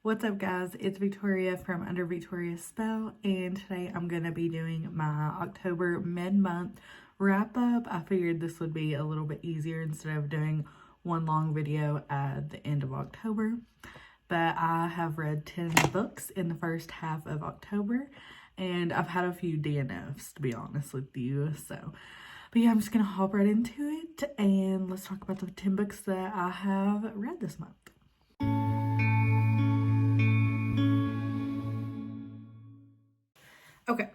What's up, guys? It's Victoria from Under Victoria's Spell, and today I'm going to be doing my October mid-month wrap-up. I figured this would be a little bit easier instead of doing one long video at the end of October. But I have read 10 books in the first half of October, and I've had a few DNFs, to be honest with you. But yeah, I'm just going to hop right into it, and let's talk about the 10 books that I have read this month. Okay,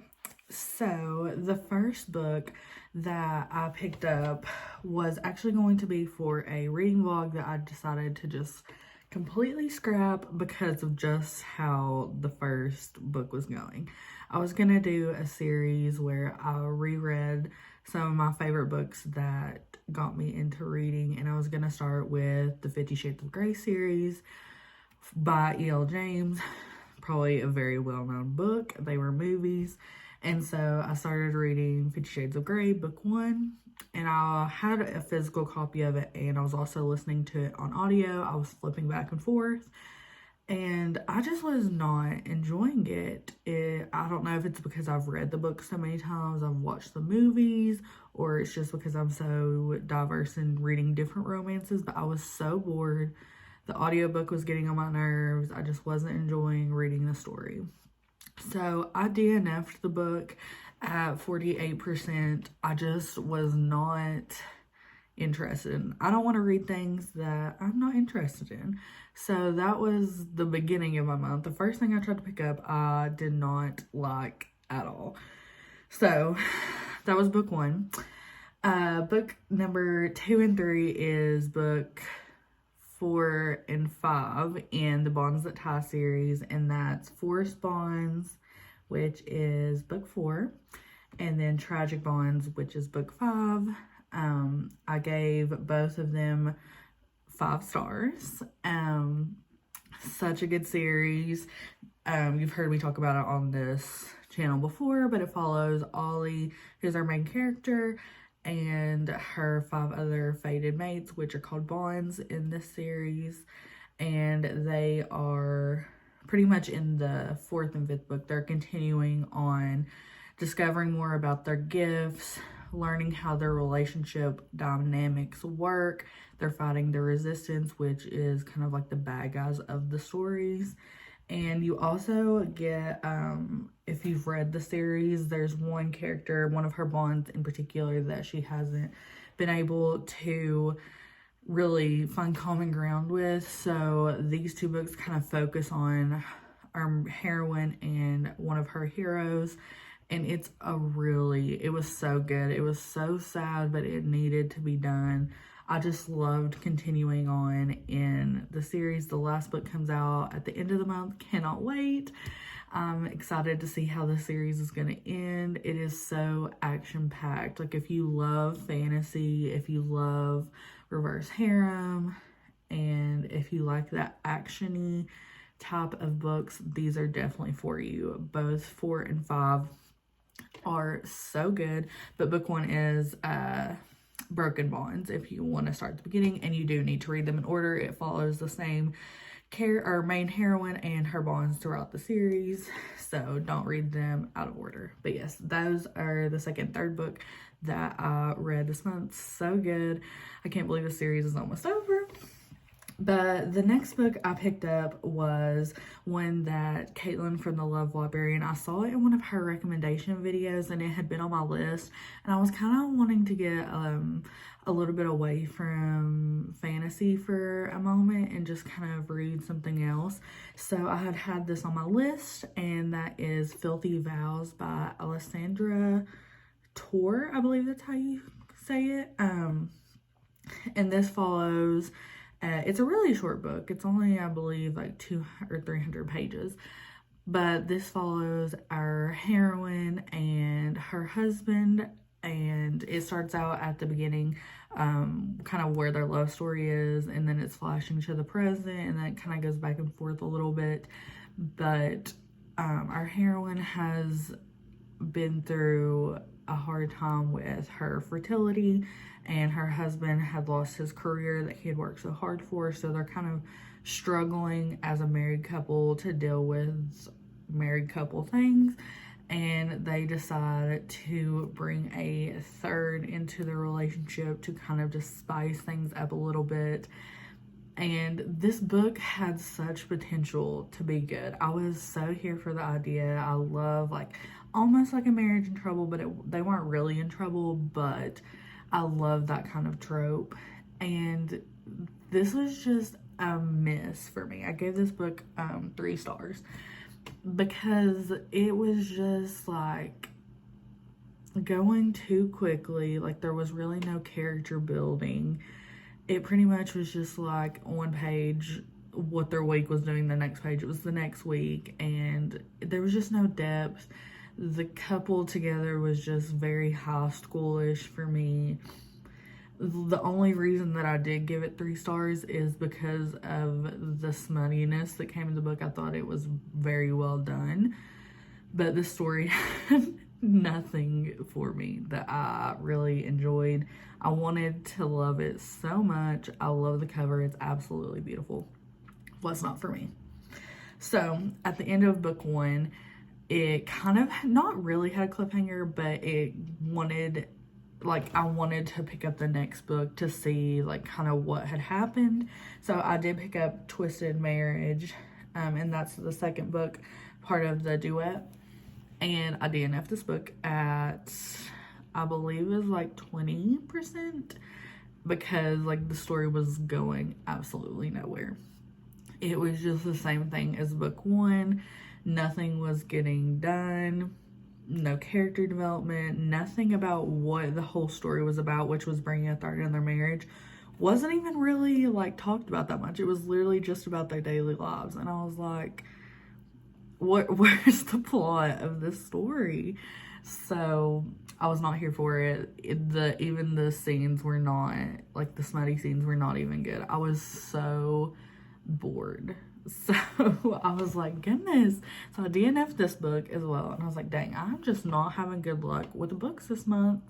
so the first book that I picked up was actually going to be for a reading vlog that I decided to just completely scrap because of just how the first book was going. I was gonna do a series where I reread some of my favorite books that got me into reading, and I was gonna start with the 50 Shades of Grey series by E.L. James. Probably a very well-known book. They were movies. And so I started reading 50 Shades of Grey, book 1. And I had a physical copy of it, and I was also listening to it on audio. I was flipping back and forth. And I just was not enjoying it. I don't know if it's because I've read the book so many times, I've watched the movies, or it's just because I'm so diverse in reading different romances, but I was so bored. The audiobook was getting on my nerves. I just wasn't enjoying reading the story. So I DNF'd the book at 48%. I just was not interested in. I don't want to read things that I'm not interested in. So that was the beginning of my month. The first thing I tried to pick up, I did not like at all. So that was book 1. Book number 2 and 3 is book 4 and 5 in the Bonds That Tie series, and that's Forced Bonds, which is book 4, and then Tragic Bonds, which is book 5. I gave both of them 5 stars. Such a good series. You've heard me talk about it on this channel before, but it follows Ollie, who's our main character, and her 5 other fated mates, which are called Bonds in this series. And they are pretty much in the 4th and 5th book. They're continuing on discovering more about their gifts, learning how their relationship dynamics work. They're fighting the resistance, which is kind of like the bad guys of the stories. And you also get, if you've read the series, there's one character, one of her bonds in particular, that she hasn't been able to really find common ground with. So these 2 books kind of focus on our heroine and one of her heroes. And it was so good. It was so sad, but it needed to be done. I just loved continuing on in the series. The last book comes out at the end of the month. Cannot wait. I'm excited to see how the series is going to end. It is so action-packed. Like, if you love fantasy, if you love reverse harem, and if you like that action-y type of books, these are definitely for you. Both 4 and 5 are so good, but book 1 is Broken Bonds if you want to start at the beginning, and you do need to read them in order. It follows the same main heroine and her bonds throughout the series, so don't read them out of order. But yes, those are the second and third book that I read this month. So good. I can't believe the series is almost over. But the next book I picked up was one that Caitlin from the Love Librarian, I saw it in one of her recommendation videos, and it had been on my list, and I was kind of wanting to get a little bit away from fantasy for a moment and just kind of read something else. So I had this on my list, and that is Filthy Vows by Alessandra Tor, I believe that's how you say it. And this follows, it's a really short book. It's only, I believe, like 200 or 300 pages. But this follows our heroine and her husband, and it starts out at the beginning, kind of where their love story is, and then it's flashing to the present, and then it kind of goes back and forth a little bit. But our heroine has been through a hard time with her fertility, and her husband had lost his career that he had worked so hard for, so they're kind of struggling as a married couple to deal with married couple things, and they decide to bring a third into the relationship to kind of just spice things up a little bit. And this book had such potential to be good. I was so here for the idea. I love, like, almost like a marriage in trouble, but they weren't really in trouble, but I love that kind of trope. And this was just a miss for me. I gave this book 3 stars because it was just like going too quickly. Like, there was really no character building. It pretty much was just like one page what their week was doing, the next page it was the next week, and there was just no depth. The couple together was just very high schoolish for me. The only reason that I did give it 3 stars is because of the smuttiness that came in the book. I thought it was very well done, but the story had nothing for me that I really enjoyed. I wanted to love it so much. I love the cover. It's absolutely beautiful. Was not for me. So at the end of book 1, it kind of not really had a cliffhanger, but it wanted, like, I wanted to pick up the next book to see, like, kind of what had happened. So I did pick up Twisted Marriage, and that's the second book, part of the duet. And I DNF this book at, I believe it was like 20%, because, like, the story was going absolutely nowhere. It was just the same thing as book 1. Nothing was getting done. No character development. Nothing about what the whole story was about, which was bringing a third in their marriage. Wasn't even really, like, talked about that much. It was literally just about their daily lives. And I was like, where's the plot of this story? So I was not here for it. Even the scenes were not, like, the smutty scenes were not even good. I was so bored. So I was like, goodness. So I DNF'd this book as well. And I was like, dang, I'm just not having good luck with the books this month.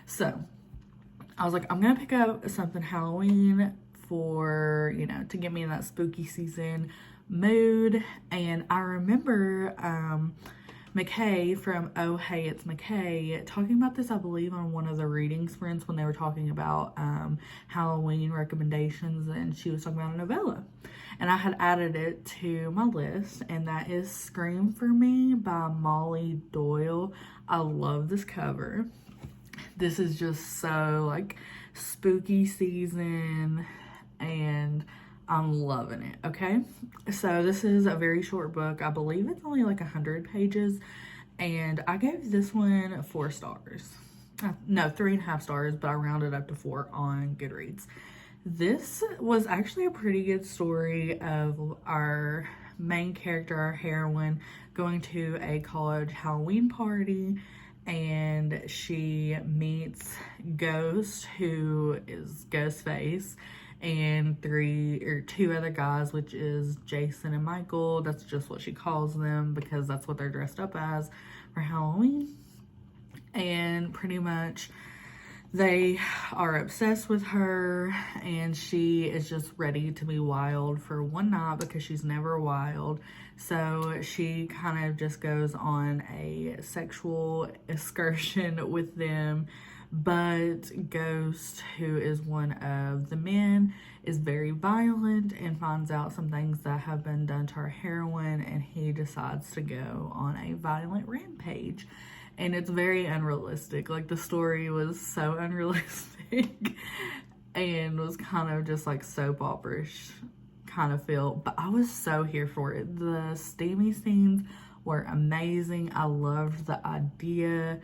So I was like, I'm going to pick up something Halloween for, you know, to get me in that spooky season mood. And I remember McKay from Oh Hey It's McKay talking about this, I believe, on one of the reading sprints when they were talking about Halloween recommendations, and she was talking about a novella. And I had added it to my list, and that is Scream for Me by Molly Doyle. I love this cover. This is just so, like, spooky season, and I'm loving it, okay? So this is a very short book. I believe it's only like 100 pages, and I gave this one 4 stars. No, 3.5 stars, but I rounded up to 4 on Goodreads. This was actually a pretty good story of our main character, our heroine, going to a college Halloween party, and she meets Ghost, who is Ghostface, and 2 other guys, which is Jason and Michael. That's just what she calls them because that's what they're dressed up as for Halloween. And pretty much they are obsessed with her, and she is just ready to be wild for one night because she's never wild. So she kind of just goes on a sexual excursion with them. But Ghost, who is one of the men, is very violent and finds out some things that have been done to our heroine, and he decides to go on a violent rampage. And it's very unrealistic. Like, the story was so unrealistic and was kind of just like soap opera-ish kind of feel. But I was so here for it. The steamy scenes were amazing. I loved the idea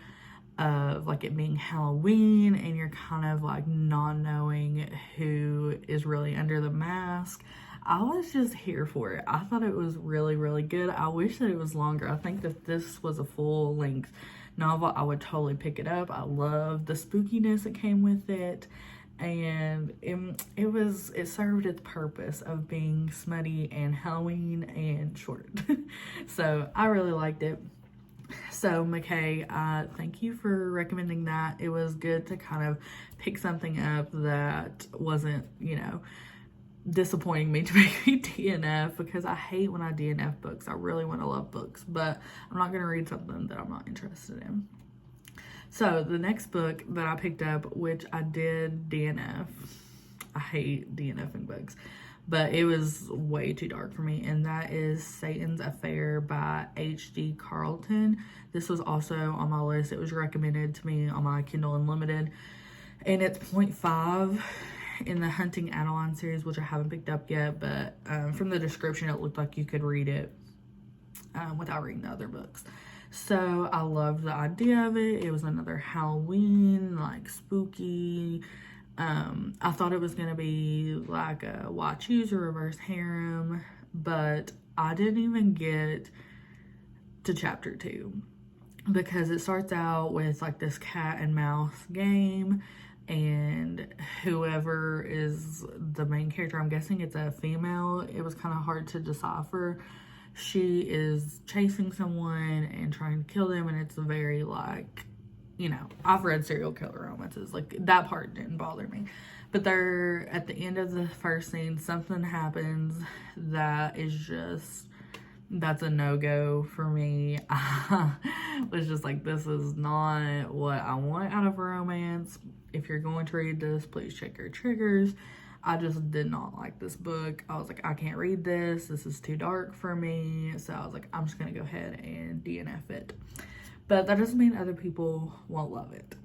of, like, it being Halloween and you're kind of like not knowing who is really under the mask. I was just here for it. I thought it was really, really good. I wish that it was longer. I think that this was a full length novel, I would totally pick it up. I love the spookiness that came with it, and it served its purpose of being smutty and Halloween and short. So I really liked it. So McKay, thank you for recommending that. It was good to kind of pick something up that wasn't, you know, disappointing me to make me DNF, because I hate when I DNF books. I really want to love books, but I'm not going to read something that I'm not interested in. So the next book that I picked up, which I did DNF, I hate DNFing books, but it was way too dark for me, and that is Satan's Affair by H.D. Carlton. This was also on my list. It was recommended to me on my Kindle Unlimited, and it's 0.5 in the Hunting Adeline series, which I haven't picked up yet, but from the description it looked like you could read it without reading the other books. So I loved the idea of it. It was another Halloween, like spooky. I thought it was gonna be like a why choose a reverse harem, but I didn't even get to chapter 2, because it starts out with like this cat and mouse game, and whoever is the main character, I'm guessing it's a female, it was kind of hard to decipher. She is chasing someone and trying to kill them, and it's very like, you know, I've read serial killer romances, like that part didn't bother me. But they're at the end of the first scene, something happens that is just, that's a no-go for me. I was just like, this is not what I want out of a romance. If you're going to read this, please check your triggers. I just did not like this book. I was like, I can't read this. This is too dark for me. So I was like, I'm just going to go ahead and DNF it. But that doesn't mean other people won't love it.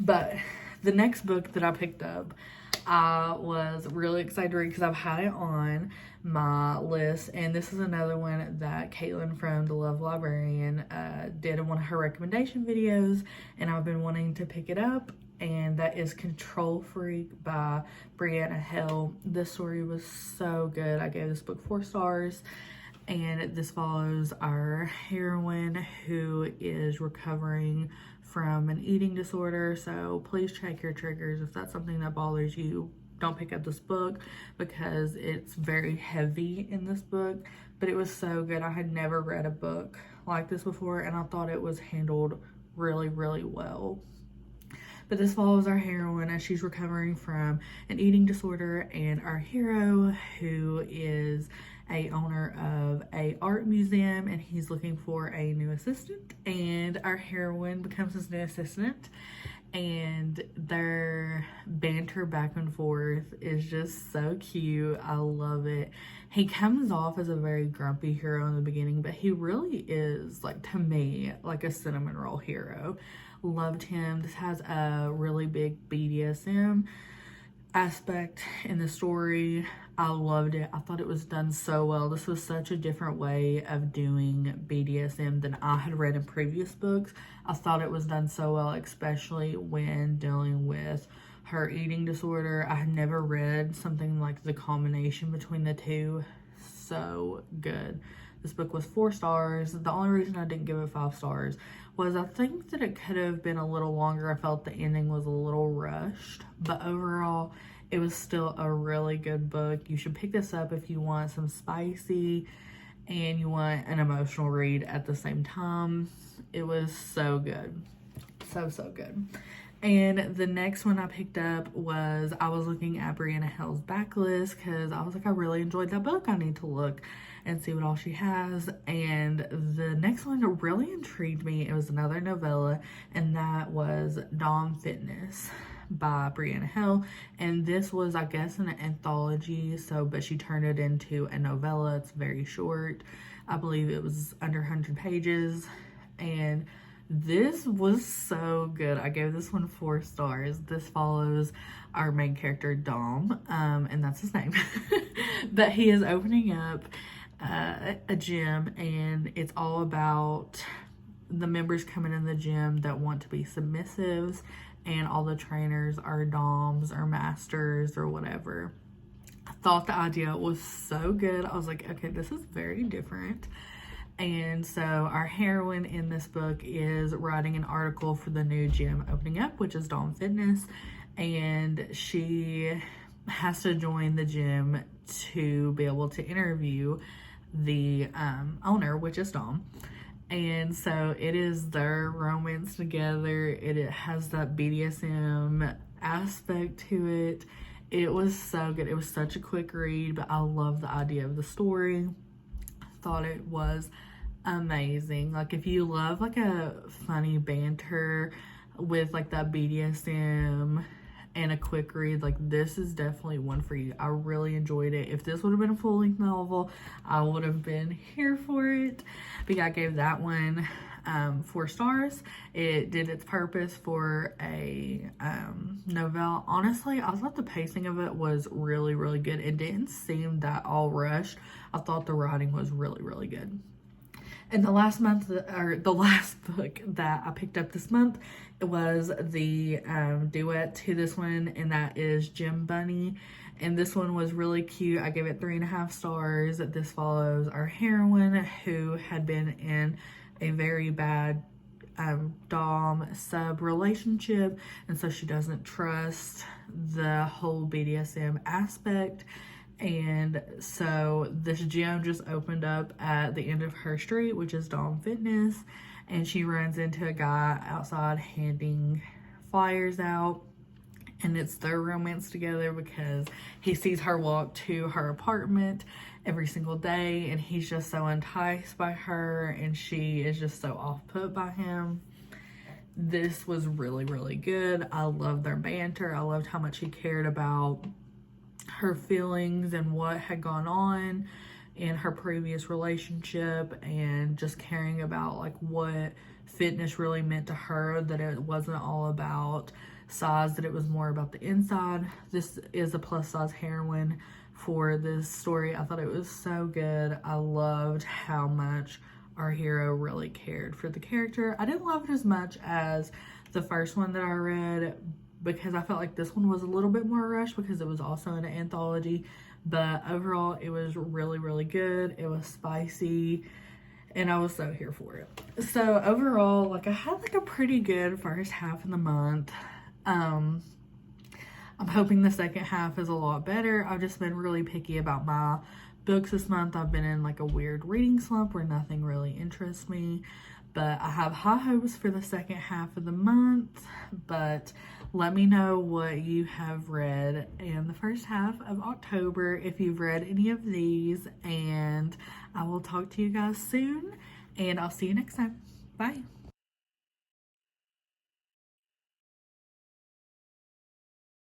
But the next book that I picked up, I was really excited to read because I've had it on my list. And this is another one that Caitlin from The Love Librarian did in one of her recommendation videos. And I've been wanting to pick it up. And that is Control Freak by Brianna Hill. This story was so good. I gave this book 4 stars. And this follows our heroine who is recovering from an eating disorder. So please check your triggers. If that's something that bothers you, don't pick up this book, because it's very heavy in this book. But it was so good. I had never read a book like this before, and I thought it was handled really, really well. But this follows our heroine as she's recovering from an eating disorder, and our hero, who is a owner of a art museum, and he's looking for a new assistant, and our heroine becomes his new assistant, and their banter back and forth is just so cute. I love it. He comes off as a very grumpy hero in the beginning, but he really is, like, to me, like a cinnamon roll hero. Loved him. This has a really big BDSM aspect in the story. I loved it. I thought it was done so well. This was such a different way of doing BDSM than I had read in previous books. I thought it was done so well, especially when dealing with her eating disorder. I had never read something like the combination between the two. So good. This book was 4 stars. The only reason I didn't give it 5 stars was I think that it could have been a little longer. I felt the ending was a little rushed, but overall it was still a really good book. You should pick this up if you want some spicy and you want an emotional read at the same time. It was so good. So good. And the next one I picked up was, I was looking at Brianna Hill's backlist because I was like, I really enjoyed that book. I need to look and see what all she has. And the next one really intrigued me. It was another novella, and that was Dom Fitness by Brianna Hill. And this was, I guess, an anthology, but she turned it into a novella. It's very short. I believe it was under 100 pages. And this was so good. I gave this one 4 stars. This follows our main character, Dom, and that's his name. But he is opening up a gym, and it's all about the members coming in the gym that want to be submissives, and all the trainers are doms or masters or whatever. I thought the idea was so good. I was like, okay, this is very different. And so our heroine in this book is writing an article for the new gym opening up, which is Dom Fitness, and she has to join the gym to be able to interview the owner, which is Dom. And so it is their romance together. It has that BDSM aspect to it, It was so good. It was such a quick read, but I love the idea of the story. Thought it was amazing. Like, if you love like a funny banter with like that BDSM and a quick read, like, this is definitely one for you. I really enjoyed it. If this would have been a full-length novel, I would have been here for it. But yeah, I gave that one 4 stars. It did its purpose for a novella. Honestly, I thought the pacing of it was really, really good. It didn't seem that all rushed. I thought the writing was really, really good. And the last book that I picked up this month, it was the duet to this one, and that is Gem Bunny. And this one was really cute. I gave it 3.5 stars. This follows our heroine, who had been in a very bad dom sub relationship, and so she doesn't trust the whole BDSM aspect. And so this gym just opened up at the end of her street, which is Dom Fitness, and she runs into a guy outside handing flyers out, and it's their romance together because he sees her walk to her apartment every single day, and he's just so enticed by her, and she is just so off-put by him. This was really, really good. I loved their banter. I loved how much he cared about her feelings and what had gone on in her previous relationship, and just caring about like what fitness really meant to her, that it wasn't all about size, that it was more about the inside. This is a plus size heroine for this story. I thought it was so good. I loved how much our hero really cared for the character. I didn't love it as much as the first one that I read, because I felt like this one was a little bit more rushed because it was also in an anthology. But overall, it was really, really good. It was spicy, and I was so here for it. So overall, like, I had like a pretty good first half of the month. I'm hoping the second half is a lot better. I've just been really picky about my books this month. I've been in like a weird reading slump where nothing really interests me. But I have high hopes for the second half of the month. But let me know what you have read in the first half of October, if you've read any of these. And I will talk to you guys soon. And I'll see you next time. Bye.